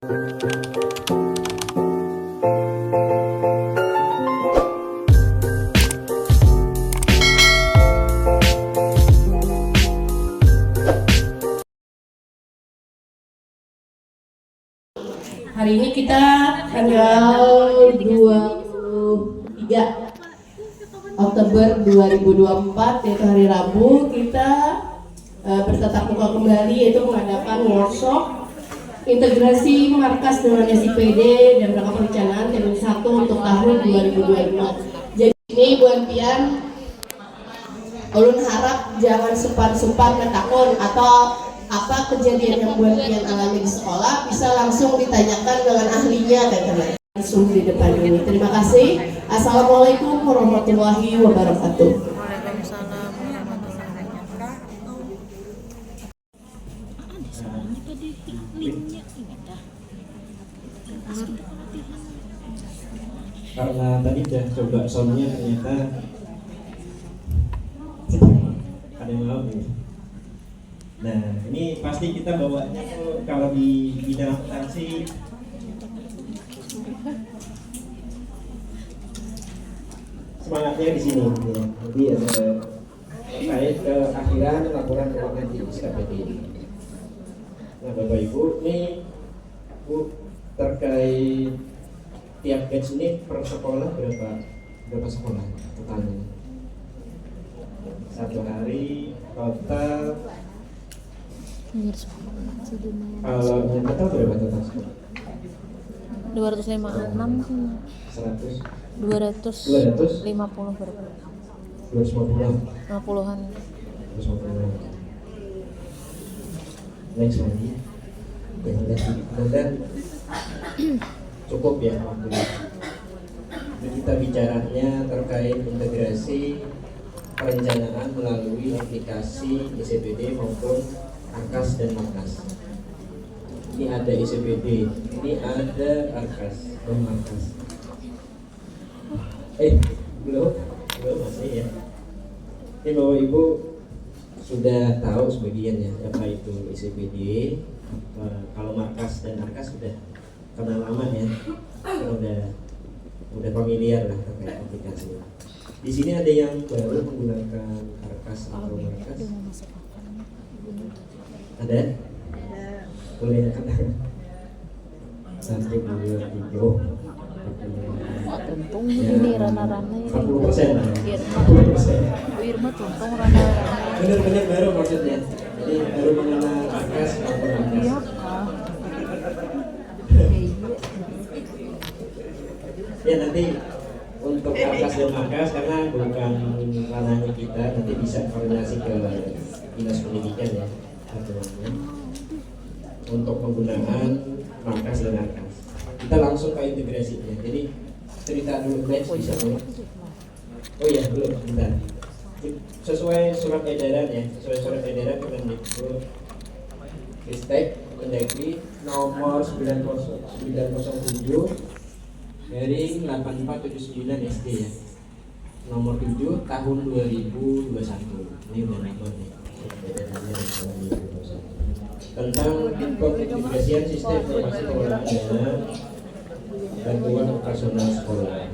Hari ini kita tanggal 23 Oktober 2024, yaitu hari Rabu, kita bertatap muka kembali, yaitu mengadakan workshop integrasi markas dengan SIPD dan rangka perencanaan Termin 1 untuk tahun 2025. Jadi ini buat pian ulun harap jangan sepan-sepan ngetakun atau apa kejadian yang buat pian alami di sekolah bisa langsung ditanyakan dengan ahlinya katanya langsung di depan ini. Terima kasih. Assalamualaikum warahmatullahi wabarakatuh. Waalaikumsalam warahmatullahi wabarakatuh. Karena tadi udah coba soundnya ternyata ada yang mau nih. Nah ini pasti kita bawanya tuh kalau di bidang akuntansi semangatnya di sini ya. Jadi ada terkait keakhiran laporan keuangan di SKPD. Nah Bapak Ibu, ini Bu terkait tiap batch ini per sekolah berapa sekolah totalnya? Satu hari total. Kalau yang total berapa total sekolah? 256 100 250 berapa? 250 50-an. 250 next lagi dan cukup ya waktunya. Jadi kita bicaranya terkait integrasi perencanaan melalui aplikasi ICPD maupun Arkas dan Markas. Ini ada ICPD, ini ada Arkas dan Markas. Belum masih ya. Ini Bapak Ibu sudah tahu sebagian ya apa itu ICPD. Kalau Markas dan Arkas sudah kenal lama ya, udah familiar lah terkait aplikasi. Di sini ada yang baru menggunakan Arkas atau Markas. Ada? Boleh katakan. 1, 2, 3. Tuntung ini rana-rana ini. 40% lah. Irma tuntung rana-rana. Benar-benar baru maksudnya. Jadi baru mengenal Arkas maupun Markas. Iya. Ya nanti untuk Arkas dan Markas karena bukan ranahnya kita, nanti bisa koordinasi ke dinas pendidikan ya untuk penggunaan Markas dan Arkas. Kita langsung ke integrasinya. Jadi cerita dulu batch bisa ya. Oh iya belum, bentar. Sesuai surat edaran ya, sesuai surat edaran Kemendikbud Ristek Mendagri nomor 907 dari 8479 SD ya, nomor 7 tahun 2021. Ini udah nomor nih tentang integrasian sistem informasi keuangan dana bantuan operasional sekolah.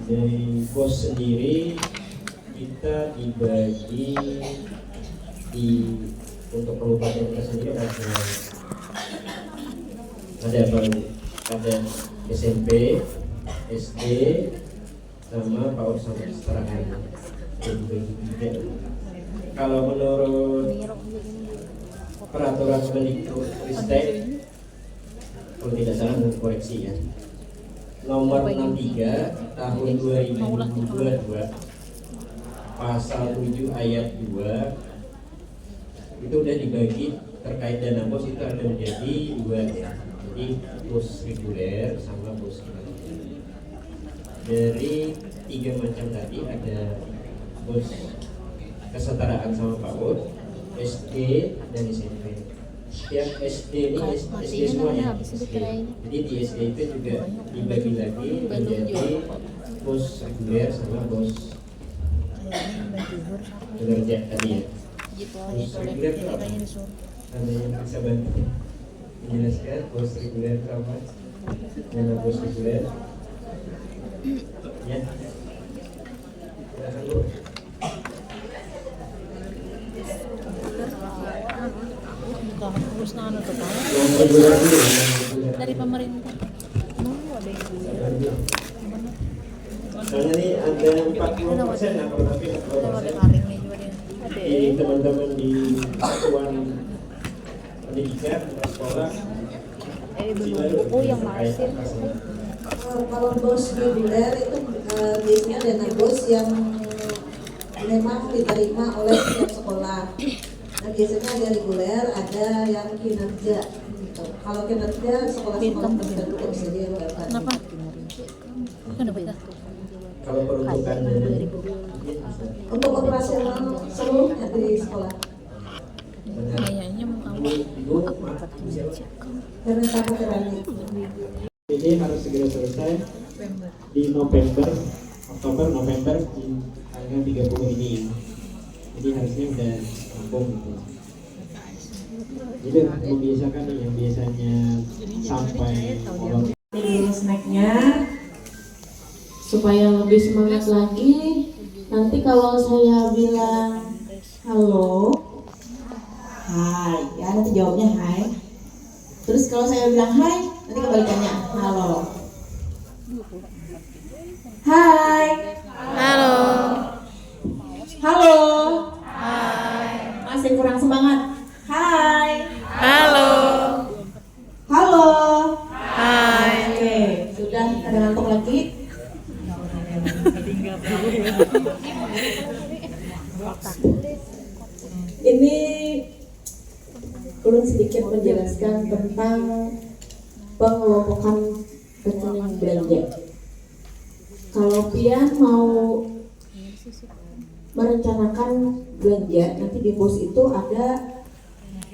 Dari pos sendiri kita dibagi untuk kabupaten kita sendiri ada SMP, SD, sama PAUD sampai setara. Kalau menurut peraturan Kemendikbud Ristek, kalau tidak salah koreksi ya, nomor 63 tahun 2022 pasal 7 ayat 2 itu udah dibagi terkait dana bos itu ada menjadi 2 ya. Jadi bos reguler sama bos kinerja. Dari 3 macam tadi ada bos kesetaraan sama PAUD, SD dan SMP. Setiap SD ini SD semuanya. Jadi di SD itu juga dibagi lagi menjadi bos reguler sama bos kinerja tadi ya. Bos reguler itu apa? Ada yang bisa bantu? menjelaskan bos reguler berapa? Dana bos reguler. Ya. Silakan Bu. Bukan urus anu tuh Pak. Yang reguler dulu, yang reguler. Dari pemerintah. Mau ada yang Soalnya nih ada 40% nah, kalau tapi ada 40% karing nih juga dia. Ada. di teman-teman di satuan pendidikan sekolah. Oh yang masih. Kalau bos reguler itu biasanya dana bos yang memang diterima oleh setiap sekolah. Nah biasanya ada reguler, ada yang kinerja. Gitu. Kalau kinerja sekolah-sekolah tertentu bisa dia dapat. Kenapa? Kenapa ya? Kalau peruntukan Untuk operasional seluruhnya di sekolah. Kayaknya mau kamu. Ibu, maaf, Karena kamu terani. ini harus segera selesai di November, Oktober, November di tanggal 30 ini. Jadi harusnya udah rampung gitu. Jadi membiasakan nih yang biasanya sampai molor. Ini snacknya supaya lebih semangat lagi. Nanti kalau saya bilang halo, hai, ya nanti jawabnya hai. Terus kalau saya bilang hai, nanti kebalikannya halo. Hai, Halo. halo. Masih kurang semangat. Hai, Halo. halo. Hai. Oke, sudah ada ngantuk lagi. Ini ulun sedikit menjelaskan tentang pengelompokan rekening belanja. Kalau pian mau merencanakan belanja, nanti di pos itu ada,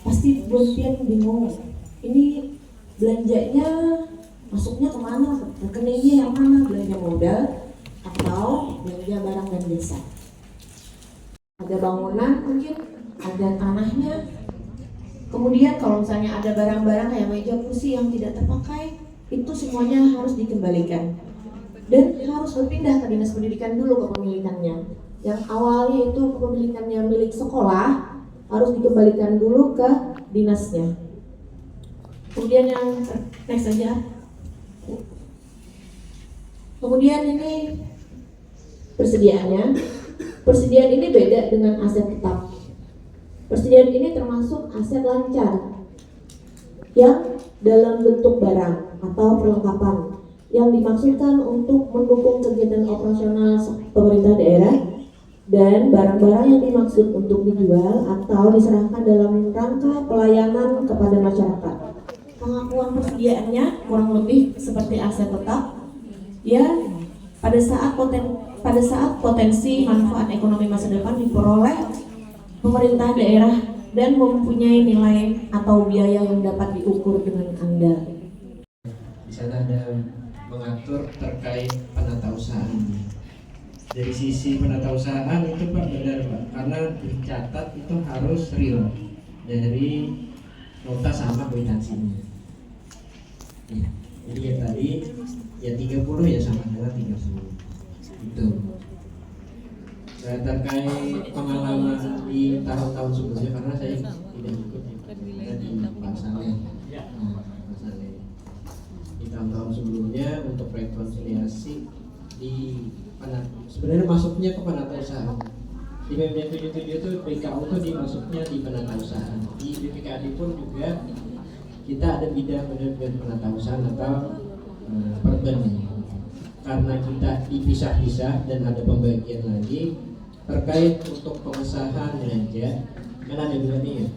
pasti buat pian bingung. Ini belanjanya masuknya kemana? Rekeningnya yang mana? Belanja modal atau belanja barang dan jasa? Ada bangunan mungkin, ada tanahnya. Kemudian kalau misalnya ada barang-barang kayak meja kursi yang tidak terpakai, itu semuanya harus dikembalikan dan harus berpindah ke dinas pendidikan dulu kepemilikannya. Yang awalnya itu kepemilikannya milik sekolah harus dikembalikan dulu ke dinasnya. Kemudian yang next saja. Kemudian ini persediaannya. Persediaan ini beda dengan aset tetap. Persediaan ini termasuk aset lancar yang dalam bentuk barang atau perlengkapan yang dimaksudkan untuk mendukung kegiatan operasional pemerintah daerah, dan barang-barang yang dimaksud untuk dijual atau diserahkan dalam rangka pelayanan kepada masyarakat. Pengakuan persediaannya kurang lebih seperti aset tetap, ya, pada saat potensi manfaat ekonomi masa depan diperoleh pemerintah daerah dan mempunyai nilai atau biaya yang dapat diukur dengan andal. Di sana ada mengatur terkait penatausahaan. Dari sisi penatausahaan itu Pak benar Pak, karena dicatat itu harus real dari nota sama kwitansinya. Ya, jadi yang tadi ya 30 ya sama dengan 30. Itu. Terkait pengalaman di tahun-tahun sebelumnya, karena saya tidak ikut ya, di Pak Saleh. Nah, Pak Saleh. Di tahun-tahun sebelumnya untuk rekonsiliasi di sebenarnya masuknya ke penatausahaan. Di BPM 77 itu BKU itu dimasuknya di penatausahaan. Di BPKAD pun juga kita ada bidang penatausahaan atau perben. Karena kita dipisah-pisah dan ada pembagian lagi terkait untuk pengesahan belanja, kan ada dua nih ya,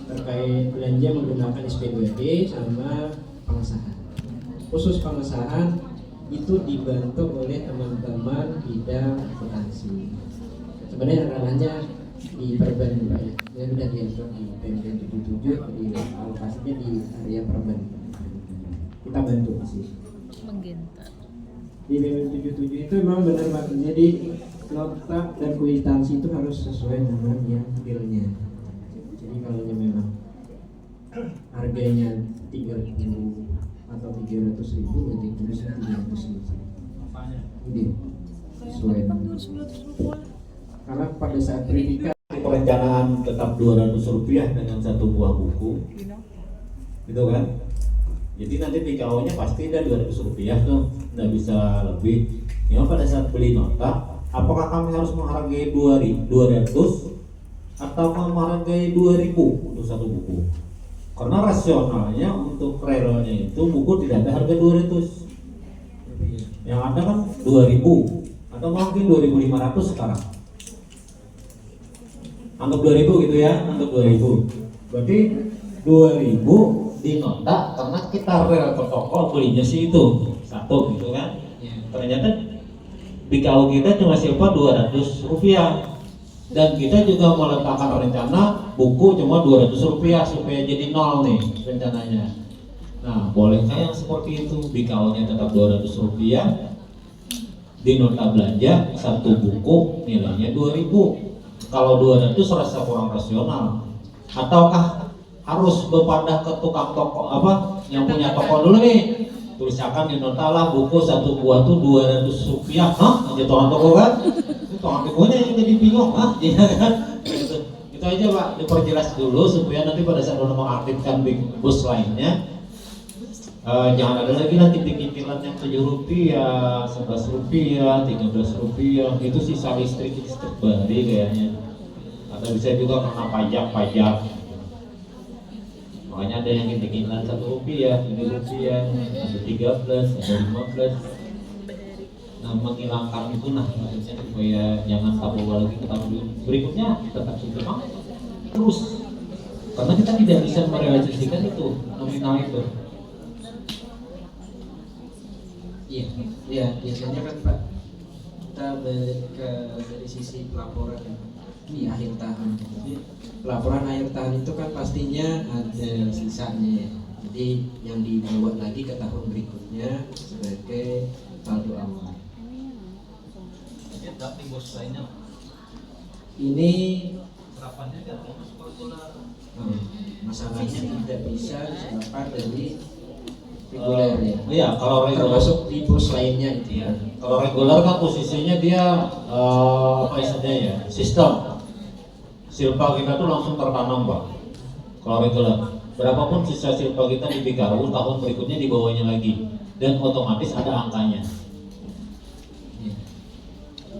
terkait belanja menggunakan SP2D sama pengesahan. Khusus pengesahan itu dibantu oleh teman-teman bidang akuntansi. Sebenarnya ranahnya di perben Pak ya, yang sudah diatur di PMD 77 di alokasinya di area perben. Kita bantu di sini. Di PMD 77 itu memang benar Pak, jadi nota dan kwitansi itu harus sesuai dengan yang bilnya. Jadi kalau memang harganya 30.000 atau 300.000 berarti tulisnya 300.000. Ini selain karena pada saat verifikasi perencanaan tetap Rp200 dengan satu buah buku, gitu kan? Jadi nanti PKO-nya pasti ada Rp200 tuh, nggak bisa lebih. Ya pada saat beli nota, apakah kami harus menghargai 200 atau menghargai 2.000 untuk satu buku? Karena rasionalnya untuk rerolnya itu buku tidak ada harga 200, yang ada kan 2.000 atau mungkin 2.500 sekarang. Anggap 2.000 gitu ya, anggap 2.000. Berarti 2.000 di nota karena kita rel ke toko belinya sih itu satu gitu kan. Ternyata PKO kita cuma siapa Rp200 dan kita juga meletakkan rencana buku cuma Rp200 supaya jadi nol nih rencananya. Nah, bolehkah yang seperti itu? PKO-nya tetap Rp200, di nota belanja satu buku nilainya 2.000. Kalau 200 rasa kurang rasional. Ataukah harus berpindah ke tukang toko apa yang punya toko dulu nih? Tulisakan di nota lah buku satu buah tuh Rp200. Hah? Aja tukang toko kan? Itu tukang tokonya yang jadi bingung. Hah? Itu aja Pak, diperjelas dulu supaya nanti pada saat mau mengaktifkan bus lainnya jangan ada lagi nanti cicilan yang Rp7, Rp11, Rp13, itu sisa listrik bari kayaknya. Atau bisa juga karena pajak. Makanya ada yang cicilan Rp1, Rp2, ada 13, ada 15. Nah, menghilangkan itu maksudnya supaya jangan tabu lagi ke tahun berikutnya tetap simpan terus. Karena kita tidak bisa merealisasikan itu nominal itu. Iya, biasanya kan Pak kita balik ke dari sisi pelaporan di akhir tahun. Jadi pelaporan akhir tahun itu kan pastinya ada sisanya ya. Jadi yang dibawa lagi ke tahun berikutnya sebagai saldo awal. Ini masalahnya tidak bisa diselamatkan dari reguler ya. Iya, kalau reguler Termasuk di bus lainnya itu ya. kalau reguler kan posisinya dia apa istilahnya ya, sistem silpa kita tuh langsung tertanam Pak. Kalau reguler, berapapun sisa silpa kita di PKU tahun berikutnya dibawanya lagi dan otomatis ada angkanya.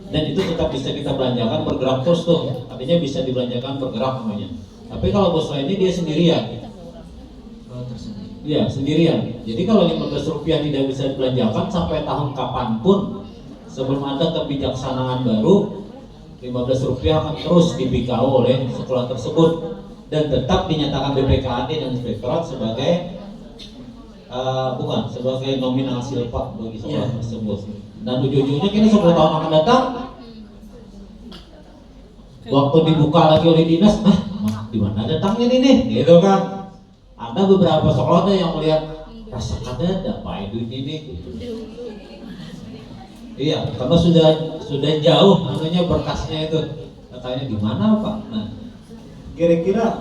Dan itu tetap bisa kita belanjakan bergerak terus tuh, artinya bisa dibelanjakan bergerak namanya. Tapi kalau bos lainnya dia sendirian. Iya, sendirian. Jadi kalau Rp15 tidak bisa dibelanjakan sampai tahun kapanpun sebelum ada kebijaksanaan baru, Rp15 akan terus di-PKU oleh sekolah tersebut dan tetap dinyatakan BPKAD dan Inspektorat sebagai sebagai nominal silpa bagi sekolah tersebut. Dan ujung-ujungnya kini 10 tahun akan datang, waktu dibuka lagi oleh dinas, di mana datangnya ini, gitu kan? Ada beberapa sekolah yang melihat rasa ada Pak duit ini, gitu. Iya, karena sudah jauh, namanya berkasnya itu, katanya di mana Pak? Nah, kira-kira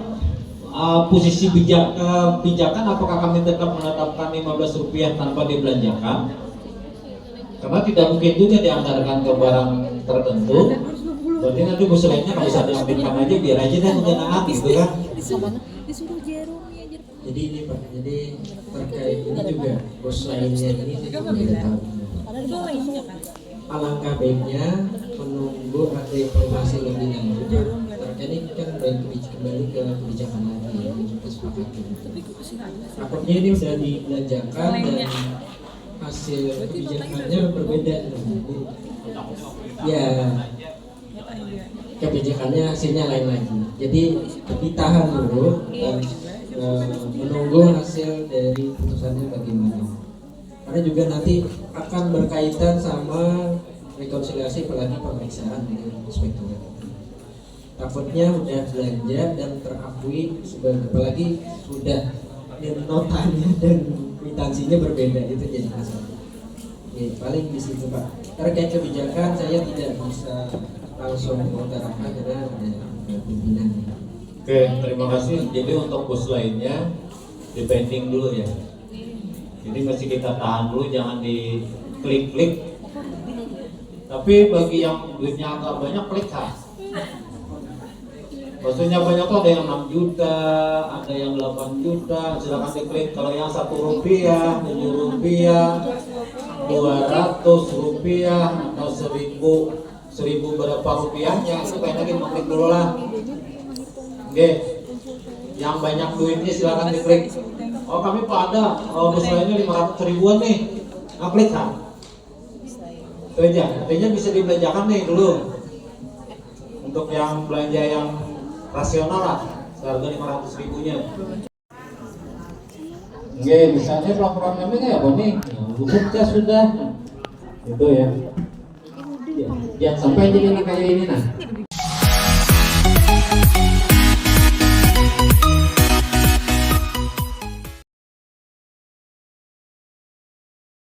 posisi kebijakan apakah kami tetap menetapkan Rp15 tanpa dibelanjakan? Karena tidak mungkin juga dianggarkan ke barang tertentu. Berarti nanti bos lainnya kalau bisa diambilkan aja biar aja dan menggunakan gitu kan. Jadi ini Pak, jadi terkait ini juga bos lainnya ini tidak tahu. Alangkah baiknya menunggu ada informasi lebih lanjut terkait ini kan kembali ke kebijakan lagi yang kita sepakati. Takutnya ini sudah dibelanjakan dan hasil kebijakannya berbeda. Ya, kebijakannya hasilnya lain lagi. Jadi ditahan dulu dan menunggu hasil dari putusannya bagaimana. Karena juga nanti akan berkaitan sama rekonsiliasi apalagi pemeriksaan dengan inspektorat. Takutnya udah belanja dan terakui sebagai apalagi sudah notanya dan kwitansinya berbeda, itu jadi masalah. Ya, paling di situ Pak. Terkait kebijakan saya tidak bisa langsung mengutarakan karena ada pimpinan. Oke, terima kasih. Jadi untuk bus lainnya di pending dulu ya. Jadi mesti kita tahan dulu, jangan diklik-klik. Tapi bagi yang duitnya agak banyak, klik kan. Maksudnya banyak tuh, ada yang 6 juta, ada yang 8 juta, silakan diklik. Kalau yang 1 rupiah, 7 rupiah, 200 rupiah, atau 1000 berapa rupiahnya, itu kayak lagi mengklik dulu lah. Oke, yang banyak duitnya silakan diklik. Oh kami pada, bos lainnya 500 ribuan nih, klik kan. Itu aja, artinya bisa dibelanjakan nih dulu. Untuk yang belanja yang rasional lah, seharga 500 ribunya. Oke, misalnya pelaporan kami kayak apa nih? Bukunya sudah, itu ya. Jangan sampai jadi kayak ini nah.